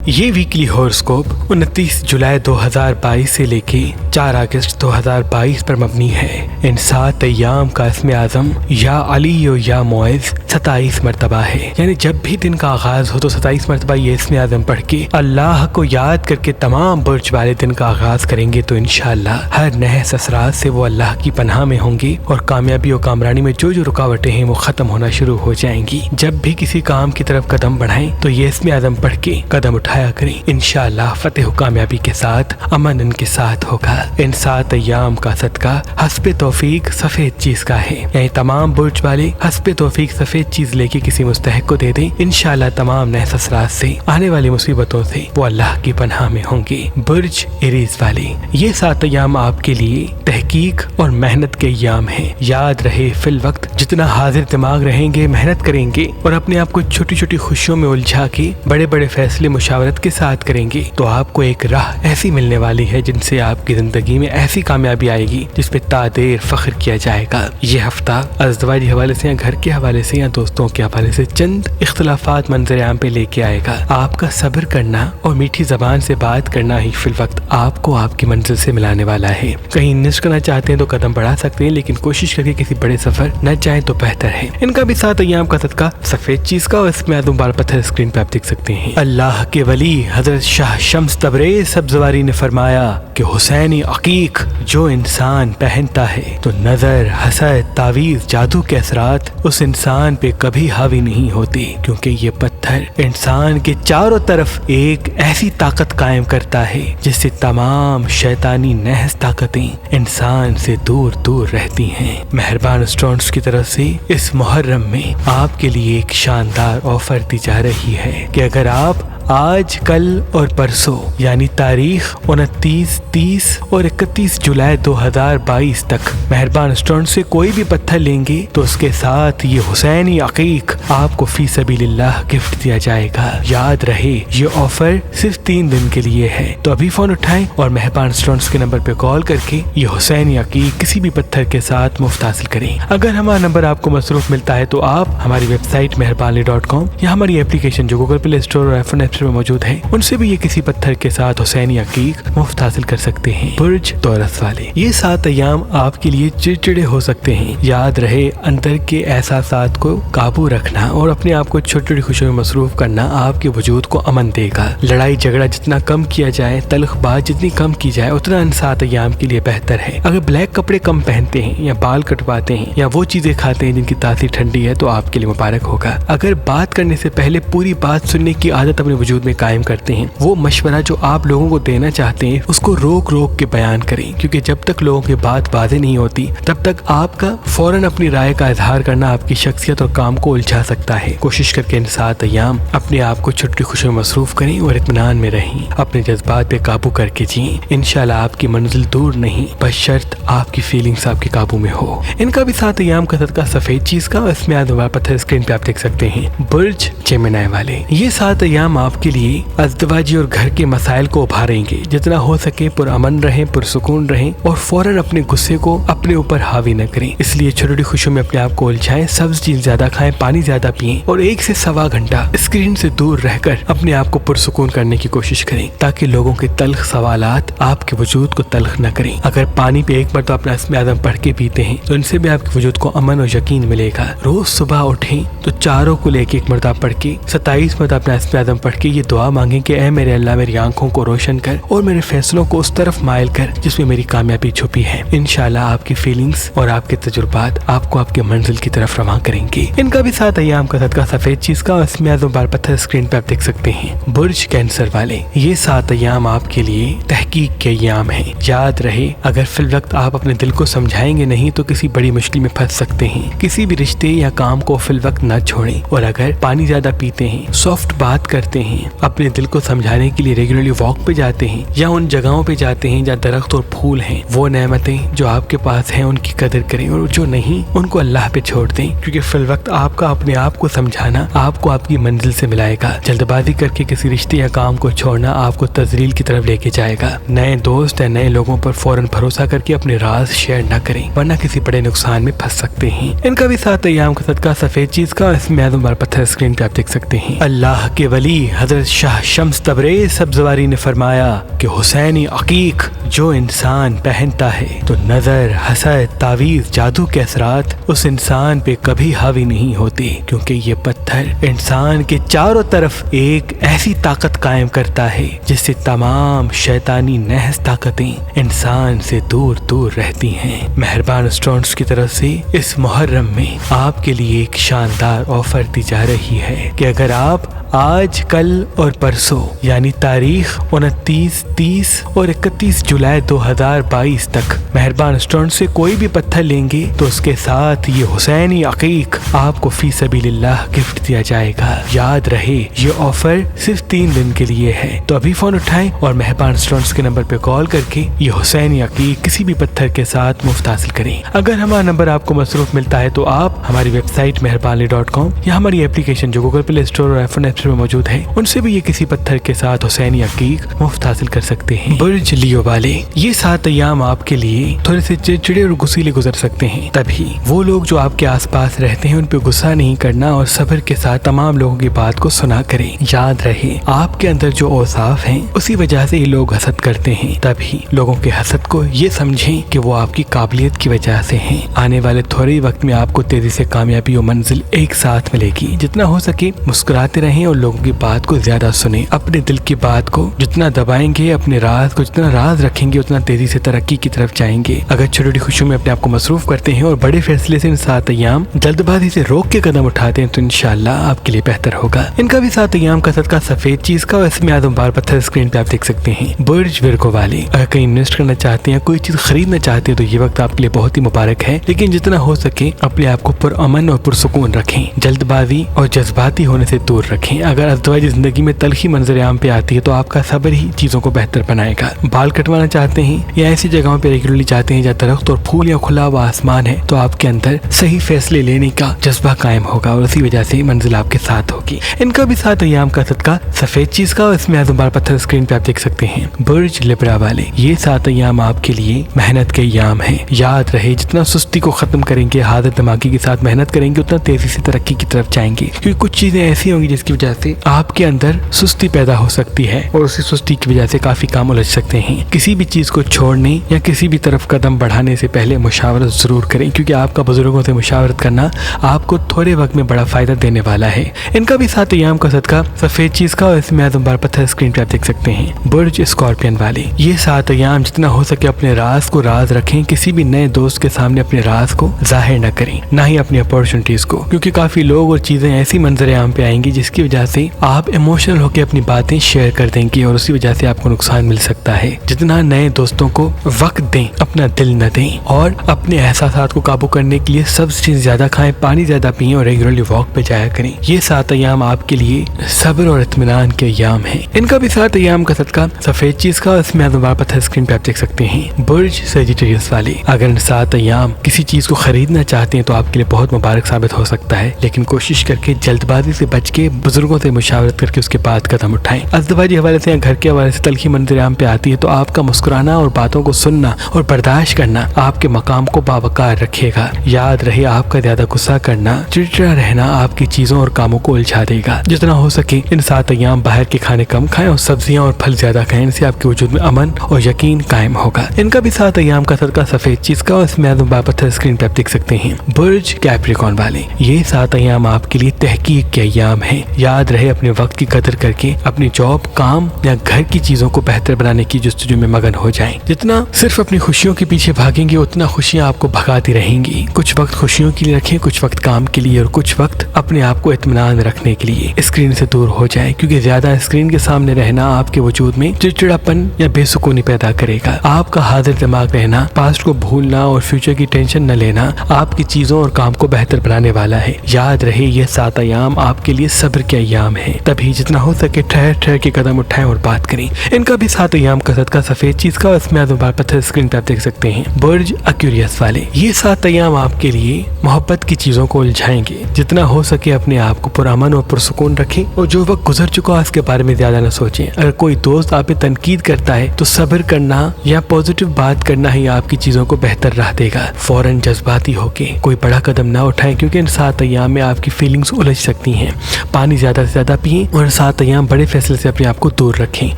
یہ ویکلی ہورoscope 29 جولائی 2022 سے لے کے 4 اگست 2022 پر مبنی ہے۔ ان 7 ایام کا اسم اعظم یا علی و یا معز 27 مرتبہ ہے، یعنی جب بھی دن کا آغاز ہو تو 27 مرتبہ یہ اسم اعظم پڑھ کے اللہ کو یاد کر کے تمام برج والے دن کا آغاز کریں گے تو انشاءاللہ ہر نحس اثرات سے وہ اللہ کی پناہ میں ہوں گے اور کامیابی و کامرانی میں جو رکاوٹیں ہیں وہ ختم ہونا شروع ہو جائیں گی۔ جب بھی کسی کام کی طرف قدم بڑھائیں تو یہ اسم اعظم پڑھ کے قدم اٹھایا کریں، انشاءاللہ فتح و کامیابی کے ساتھ امن ان کے ساتھ ہوگا۔ ان 7 ایام کا صدقہ حسب توفیق سفید چیز کا ہے، یعنی تمام برج والے حسب توفیق سفید چیز لے کے کسی مستحق کو دے دیں، انشاءاللہ تمام نحس اثرات سے آنے والی مصیبتوں سے وہ اللہ کی پناہ میں ہوں گے۔ برج ایریز والے، یہ 7 ایام آپ کے لیے تحقیق اور محنت کے ایام ہیں۔ یاد رہے فی الوقت جتنا حاضر دماغ رہیں گے، محنت کریں گے اور اپنے آپ کو چھوٹی چھوٹی خوشیوں میں الجھا کے بڑے بڑے فیصلے مشاورت کے ساتھ کریں گے تو آپ کو ایک راہ ایسی ملنے والی ہے جن سے آپ کی زندگی میں ایسی کامیابی آئے گی جس پہ تا دیر فخر کیا جائے گا۔ یہ ہفتہ ازدواجی حوالے سے یا گھر کے حوالے سے یا دوستوں کے حوالے سے چند اختلافات منظر عام پہ لے کے آئے گا۔ آپ کا صبر کرنا اور میٹھی زبان سے بات کرنا ہی فی الوقت آپ کو آپ کی منزل سے ملانے والا ہے۔ کہیں نشک کرنا چاہتے ہیں تو قدم بڑھا سکتے ہیں، لیکن کوشش کر کے کسی بڑے سفر نہ جائیں تو بہتر ہے۔ ان کا بھی 7 ایام کا صدقہ سفید چیز کا اور اس میں اعظم بار پتھر اسکرین پہ آپ دیکھ سکتے ہیں۔ اللہ کے ولی حضرت شاہ شمس تبریز سبزواری نے فرمایا کہ حسینی عقیق جو انسان پہنتا ہے تو نظر، حسد، تعویذ، جادو کے اثرات اس انسان پہ کبھی حاوی نہیں ہوتے، کیونکہ یہ پتھر انسان کے چاروں طرف ایک ایسی طاقت قائم کرتا ہے جس سے تمام شیطانی نحس طاقتیں انسان سے دور دور رہتی ہیں۔ مہربان اسٹونز کی طرف سے اس محرم میں آپ کے لیے ایک شاندار آفر دی جا رہی ہے کہ اگر آپ آج، کل اور پرسوں یعنی تاریخ 29، 30 اور 31 جولائی 2022 تک مہربان اسٹون سے کوئی بھی پتھر لیں گے تو اس کے ساتھ یہ حسینی عقیق آپ کو فی سبیل اللہ گفٹ دیا جائے گا۔ یاد رہے یہ آفر صرف 3 دن کے لیے ہے، تو ابھی فون اٹھائیں اور مہربان اسٹونز کے نمبر پہ کال کر کے یہ حسینی عقیق کسی بھی پتھر کے ساتھ مفت حاصل کریں۔ اگر ہمارا نمبر آپ کو مصروف ملتا ہے تو آپ ہماری ویب سائٹ مہربانی.com یا ہماری اپلیکیشن جو گوگل پلے اسٹور اور iPhone ایپ میں موجود ہے ان سے بھی یہ کسی پتھر کے ساتھ حسینی عقیق مفت حاصل کر سکتے ہیں۔ برج توراس والے، یہ 7 ایام آپ کے لیے چڑچڑے ہو سکتے ہیں۔ یاد رہے اندر کے احساسات کو قابو رکھنا اور اپنے آپ کو چھوٹی چھوٹی خوشیوں میں مصروف کرنا آپ کے وجود کو امن دے گا۔ لڑائی جھگڑا جتنا کم کیا جائے، تلخ بات جتنی کم کی جائے اتنا ان 7 ایام کے لیے بہتر ہے۔ اگر بلیک کپڑے کم پہنتے ہیں یا بال کٹواتے ہیں یا وہ چیزیں کھاتے ہیں جن کی تاثیر ٹھنڈی ہے تو آپ کے لیے مبارک ہوگا۔ اگر بات کرنے سے پہلے پوری بات سننے کی عادت اپنے وجود میں قائم کرتے ہیں، وہ مشورہ جو آپ لوگوں کو دینا چاہتے ہیں اس کو روک روک کے بیان کریں، کیونکہ جب تک لوگوں کی بات واضح نہیں ہوتی تب تک آپ کا فوراً اپنی رائے کا اظہار کرنا آپ کی شخصیت اور کام کو الجھا سکتا ہے۔ کوشش کر کے ان 7 ایام اپنے آپ کو چھوٹی خوشیوں میں مصروف کریں اور اطمینان میں رہیں، اپنے جذبات پہ قابو کر کے جئیں۔ انشاءاللہ آپ کی منزل دور نہیں، بشرط آپ کی فیلنگز آپ کے قابو میں ہو۔ ان کا بھی 7 ایام کا صدقہ سفید چیز کا، اس میں اعظم پتھر اسکرین پہ آپ دیکھ سکتے ہیں۔ برج جیمنائی والے، یہ 7 ایام آپ کے لیے ازدواجی اور گھر کے مسائل کو ابھاریں گے۔ جتنا ہو سکے پرامن رہیں، پرسکون رہیں اور فوراً اپنے غصے کو اپنے اوپر حاوی نہ کریں۔ اس لیے چھوٹی چھوٹی خوشیوں میں اپنے آپ کو الجھائیں، سبز چیز زیادہ کھائیں، پانی زیادہ پئیں اور 1 سے سوا گھنٹہ اسکرین سے دور رہ کر اپنے آپ کو پرسکون کرنے کی کوشش کریں تاکہ لوگوں کے تلخ سوالات آپ کے وجود کو تلخ نہ کریں۔ اگر پانی پہ ایک مرتبہ اپنا اسم اعظم پڑھ کے پیتے ہیں تو ان سے بھی آپ کے وجود کو امن اور یقین ملے گا۔ روز صبح اٹھیں تو چاروں کو لے کے 1 مرتبہ پڑھ کے 27 مرتبہ اپنا اسم اعظم پڑھ کے یہ دعا مانگیں کہ اے میرے اللہ، میری آنکھوں کو روشن کر اور میرے فیصلوں کو اس طرف مائل کر جس میں میری کامیابی چھپی ہے۔ انشاءاللہ آپ کی فیلنگز اور آپ کے تجربات آپ کو آپ کے منزل کی طرف رواں کریں گے۔ ان کا بھی 7 ایام کا صدقہ سفید چیز کا، اس میں اعظم بار پتھر اسکرین پہ آپ دیکھ سکتے ہیں۔ برج کینسر والے، یہ 7 ایام آپ کے لیے تحقیق کے ایام ہیں۔ یاد رہے اگر فی الوقت آپ اپنے دل کو سمجھائیں گے نہیں تو کسی بڑی مشکل میں پھنس سکتے ہیں۔ کسی بھی رشتے یا کام کو فی الوقت نہ چھوڑیں، اور اگر پانی زیادہ پیتے ہیں، سافٹ بات کرتے ہیں، اپنے دل کو سمجھانے کے لیے ریگولرلی واک پہ جاتے ہیں یا ان جگہوں پہ جاتے ہیں جہاں درخت اور پھول ہیں، وہ نعمتیں جو آپ کے پاس ہیں ان کی قدر کریں اور جو نہیں ان کو اللہ پہ چھوڑ دیں، کیونکہ فی الوقت آپ کا اپنے آپ کو سمجھانا آپ کو آپ کی منزل سے ملائے گا۔ جلد بازی کر کے کسی رشتے یا کام کو چھوڑنا آپ کو تذلیل کی طرف لے کے جائے گا۔ نئے دوست یا نئے لوگوں پر فوراً بھروسہ کر کے اپنے راز شیئر نہ کریں ورنہ کسی بڑے نقصان میں پھنس سکتے ہیں۔ ان کا بھی 7 ایام کا صدقہ سفید چیز کا، اس میں اعظم بار پتھر اسکرین پہ آپ دیکھ سکتے ہیں۔ اللہ کے ولی حضرت شاہ شمس تبریز سبزواری نے فرمایا کہ حسینی عقیق جو انسان پہنتا ہے تو نظر، حسد، تعویذ، جادو کے اثرات اس انسان پہ کبھی حاوی نہیں ہوتے، کیونکہ یہ پتھر انسان کے چاروں طرف ایک ایسی طاقت قائم کرتا ہے جس سے تمام شیطانی نحس طاقتیں انسان سے دور دور رہتی ہیں۔ مہربان اسٹونز کی طرف سے اس محرم میں آپ کے لیے ایک شاندار آفر دی جا رہی ہے کہ اگر آپ آج، کل اور پرسوں یعنی تاریخ 29، 30 اور 31 جولائی 2022 تک مہربان اسٹونز سے کوئی بھی پتھر لیں گے تو اس کے ساتھ یہ حسینی عقیق آپ کو فی سبیل اللہ گفٹ دیا جائے گا۔ یاد رہے یہ آفر صرف 3 دن کے لیے ہے، تو ابھی فون اٹھائیں اور مہربان اسٹونز کے نمبر پہ کال کر کے یہ حسینی عقیق کسی بھی پتھر کے ساتھ مفت حاصل کریں۔ اگر ہمارا نمبر آپ کو مصروف ملتا ہے تو آپ ہماری ویب سائٹ مہربانی.com یا ہماری اپلیکیشن جو گوگل پلے اسٹور اور iPhone ایپ میں موجود ہے ان سے بھی یہ کسی پتھر کے ساتھ حسینی عقیق مفت حاصل کر سکتے ہیں۔ برج لیو والے، یہ 7 ایام آپ کے لیے تھوڑے سے چڑچڑے اور غصیلے گزر سکتے ہیں، تبھی وہ لوگ جو آپ کے آس پاس رہتے ہیں ان پہ غصہ نہیں کرنا اور صبر کے ساتھ تمام لوگوں کی بات کو سنا کریں۔ یاد رہے آپ کے اندر جو اوصاف ہیں اسی وجہ سے یہ لوگ حسد کرتے ہیں، تبھی لوگوں کے حسد کو یہ سمجھیں کہ وہ آپ کی قابلیت کی وجہ سے ہیں۔ آنے والے تھوڑے وقت میں آپ کو تیزی سے کامیابی و منزل ایک ساتھ ملے گی۔ جتنا ہو سکے مسکراتے رہیں اور لوگوں کی بات کو زیادہ سنیں۔ اپنے دل کی بات کو جتنا دبائیں گے، اپنے راز کو جتنا راز رکھیں گے، اتنا تیزی سے ترقی کی طرف جائیں گے۔ اگر چھوٹی چھوٹی خوشیوں میں اپنے آپ کو مصروف کرتے ہیں اور بڑے فیصلے سے ان 7 ایام جلد بازی سے روک کے قدم اٹھاتے ہیں تو انشاءاللہ آپ کے لیے بہتر ہوگا۔ ان کا بھی 7 ایام کا صدقہ سفید چیز کا اور اسم اعظم بار پتھر اسکرین پہ آپ دیکھ سکتے ہیں۔ برج ورگو والے، اگر کہیں انویسٹ کرنا چاہتے ہیں، کوئی چیز خریدنا چاہتے ہیں تو یہ وقت آپ کے لیے بہت ہی مبارک ہے، لیکن جتنا ہو سکے اپنے آپ کو پرامن اور پرسکون رکھیں، جلد بازی اور جذباتی ہونے سے دور رکھیں۔ اگر ازدواجی زندگی میں تلخی منظر عام پہ آتی ہے تو آپ کا صبر ہی چیزوں کو بہتر بنائے گا۔ بال کٹوانا چاہتے ہیں یا ایسی جگہوں پہ ریگولرلی جاتے ہیں جہاں درخت اور پھول یا کھلا ہوا آسمان ہے تو آپ کے اندر صحیح فیصلے لینے کا جذبہ قائم ہوگا اور اسی وجہ سے منزل آپ کے ساتھ ہوگی۔ ان کا بھی 7 ایام کا صدقہ سفید چیز کا اور اس میں اعظم بار پتھر اسکرین پہ آپ دیکھ سکتے ہیں۔ برج لبرا والے، یہ 7 ایام آپ کے لیے محنت کے ایام ہیں۔ یاد رہے جتنا سستی کو ختم کریں گے، حاضر دماغی کے ساتھ محنت کریں گے، اتنا تیزی سے ترقی کی طرف جائیں گے، کیونکہ کچھ چیزیں ایسی ہوں گی جس کی وجہ سے آپ کے اندر سستی پیدا ہو سکتی ہے اور اسی سستی کی وجہ سے کافی کام الجھ سکتے ہیں۔ کسی بھی چیز کو چھوڑنے یا کسی بھی طرف قدم بڑھانے سے پہلے مشاورت ضرور کریں، کیونکہ آپ کا بزرگوں سے مشاورت کرنا آپ کو تھوڑے وقت میں بڑا فائدہ دینے والا ہے۔ ان کا بھی 7 ایام کا صدقہ سفید چیز کا اور اس میں اعظم بار پتھر اسکرین پہ آپ دیکھ سکتے ہیں۔ برج اسکارپین والے، یہ 7 ایام جتنا ہو سکے اپنے راز کو راز رکھیں، کسی بھی نئے دوست کے سامنے اپنے راز کو ظاہر نہ کریں، نہ ہی اپنی اپورچونٹیز کو، کیونکہ کافی لوگ اور چیزیں ایسی منظر عام پہ آئیں گی جس کی وجہ سے آپ ایموشنل ہو کے اپنی باتیں شیئر کر دیں گے اور اسی وجہ سے آپ کو نقصان مل سکتا ہے۔ جتنا نئے دوستوں کو وقت دیں، اپنا دل نہ دیں اور اپنے احساسات کو قابو کرنے کے لیے سبز چیز زیادہ کھائیں، پانی زیادہ پئیں اور ریگولرلی واک پہ جایا کریں۔ یہ 7 ایام آپ کے لیے صبر اور اطمینان کے ایام ہیں۔ ان کا بھی 7 ایام کا صدقہ سفید چیز کا اور اس میں اعظم بار پتھر اسکرین پہ آپ دیکھ سکتے ہیں۔ برج سیجیٹیریس والے، اگر ان 7 ایام کسی چیز کو خریدنا چاہتے ہیں تو آپ کے لیے بہت مبارک ثابت ہو سکتا ہے، لیکن کوشش کر کے جلد بازی سے بچ کے بزرگوں سے مشاورت کر کے اس کے بعد قدم اٹھائیں۔ ازدواجی حوالے سے یا گھر کے حوالے سے تلخی منظر عام پہ آتی ہے تو آپ کا مسکرانا اور باتوں کو سننا اور برداشت کرنا آپ کے مقام کو باوقار رکھے گا۔ یاد رہے آپ کا زیادہ غصہ کرنا، چڑچڑا رہنا آپ کی چیزوں اور کاموں کو الجھا دے گا۔ جتنا ہو سکے ان 7 ایام باہر کے کھانے کم کھائیں اور سبزیاں اور پھل زیادہ کھائیں، ان سے آپ کے وجود میں امن اور یقین قائم ہوگا۔ ان کا بھی 7 ایام کا صدقہ سفید چیز کا اور اس میں اعظم بار پتھر اسکرین پہ آپ دیکھ سکتے ہیں۔ برج کیپریکارن والے، یہ 7 ایام آپ کے لیے تحقیق کے ایام ہیں۔ یاد رہے اپنے وقت کی قدر کر کے اپنی جاب، کام یا گھر کی چیزوں کو بہتر بنانے کی جستجو میں مگن ہو جائیں۔ جتنا صرف اپنی خوشیوں کے پیچھے بھاگیں گے اتنا خوشیاں آپ کو بھگاتی رہیں گی۔ کچھ وقت خوشیوں کے لیے رکھیں، کچھ وقت کام کے لیے اور کچھ وقت اپنے آپ کو اطمینان رکھنے کے لیے اسکرین سے دور ہو جائیں، کیونکہ زیادہ اسکرین کے سامنے رہنا آپ کے وجود میں چڑچڑاپن یا بے سکونی پیدا کرے گا۔ آپ کا حاضر دماغ رہنا، پاسٹ کو بھولنا اور فیوچر کی ٹینشن نہ لینا آپ کی چیزوں اور کام کو بہتر بنانے والا ہے۔ یاد رہے یہ 7 ایام آپ کے لیے صبر کے ایام ہیں، تبھی جتنا ہو سکے ٹھہر ٹھہر کے قدم اٹھائیں اور بات کریں۔ ان کا بھی 7 ایام کا صدقہ سفید چیز کا اور اس میں اعظم بار پتھر اسکرین پہ آپ دیکھ سکتے ہیں۔ برج ایکویریس والے، یہ 7 ایام آپ کے لیے محبت کی چیزوں کو الجھائیں گے۔ جتنا ہو سکے اپنے آپ کو پرامن اور پرسکون رکھیں اور جو وقت گزر چکا اس کے بارے میں زیادہ نہ سوچیں۔ اگر کوئی دوست آپ پہ تنقید کرتا ہے تو صبر کرنا یا پازیٹیو بات کرنا ہی آپ کی چیزوں کو بہتر راہ دے گا۔ فوراً جذباتی ہو کے کوئی بڑا قدم نہ اٹھائیں، کیونکہ ان 7 ایام میں آپ کی فیلنگز الجھ سکتی ہیں۔ پانی زیادہ سے زیادہ پئیں اور 7 ایام بڑے فیصلے سے اپنے آپ کو دور رکھیں۔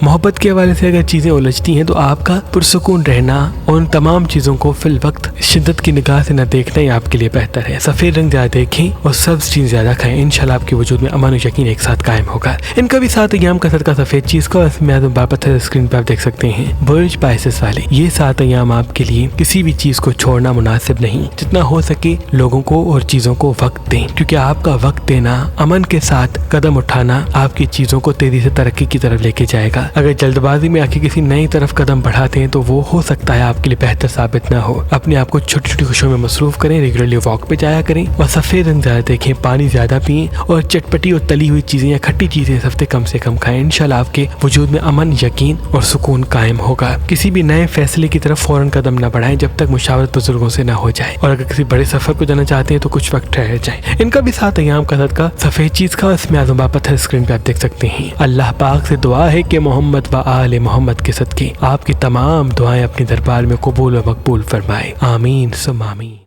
محبت کے حوالے سے اگر چیزیں الجھتی ہیں تو آپ کا پرسکون رہنا اور ان تمام چیزوں کو فی الوقت شدت کی نگاہ سے نہ دیکھنا ہی آپ کے لیے بہتر ہے۔ سفید رنگ زیادہ دیکھیں اور سبز چیز زیادہ کھائیں، انشاءاللہ آپ کے وجود میں امن و یقین ایک ساتھ قائم ہوگا۔ ان کا بھی 7 ایام کا صدقہ سفید چیز کا، اس میں اعظم پتھر اسکرین پر آپ دیکھ سکتے ہیں۔ برج پائسس والے، یہ 7 ایام آپ کے لیے کسی بھی چیز کو چھوڑنا مناسب نہیں، جتنا ہو سکے لوگوں کو اور چیزوں کو وقت دیں، کیونکہ آپ کا وقت دینا، امن کے ساتھ قدم اٹھانا آپ کی چیزوں کو تیزی سے ترقی کی طرف لے کے جائے گا۔ اگر جلد بازی میں آ کے کسی نئی طرف قدم بڑھاتے ہیں تو وہ ہو سکتا ہے آپ کے لیے بہتر ثابت نہ ہو۔ اپنے آپ کو چھوٹی چھوٹی خوشیوں میں مصروف کریں، ریگولرلی واک پہ جایا کریں اور سفید رنگ زیادہ دیکھیں، پانی زیادہ پئیں اور چٹپٹی اور تلی ہوئی چیزیں یا کھٹی چیزیں اس ہفتے کم سے کم کھائیں۔ انشاءاللہ آپ کے وجود میں امن، یقین اور سکون قائم ہوگا۔ کسی بھی نئے فیصلے کی طرف فوراً قدم نہ بڑھائیں جب تک مشاورت بزرگوں سے نہ ہو جائے، اور اگر کسی بڑے سفر کو جانا چاہتے ہیں تو کچھ وقت ٹھہر جائیں۔ ان کا بھی 7 ایام کا صدقہ سفید چیز کا، اس میں اعظم پتھر اسکرین پہ آپ دیکھ سکتے ہیں۔ اللہ پاک سے دعا ہے کہ محمد و آل محمد کے صدقے آپ کی تمام دعائیں اپنے دربار میں قبول و مقبول فرمائے، آمین ثم آمین۔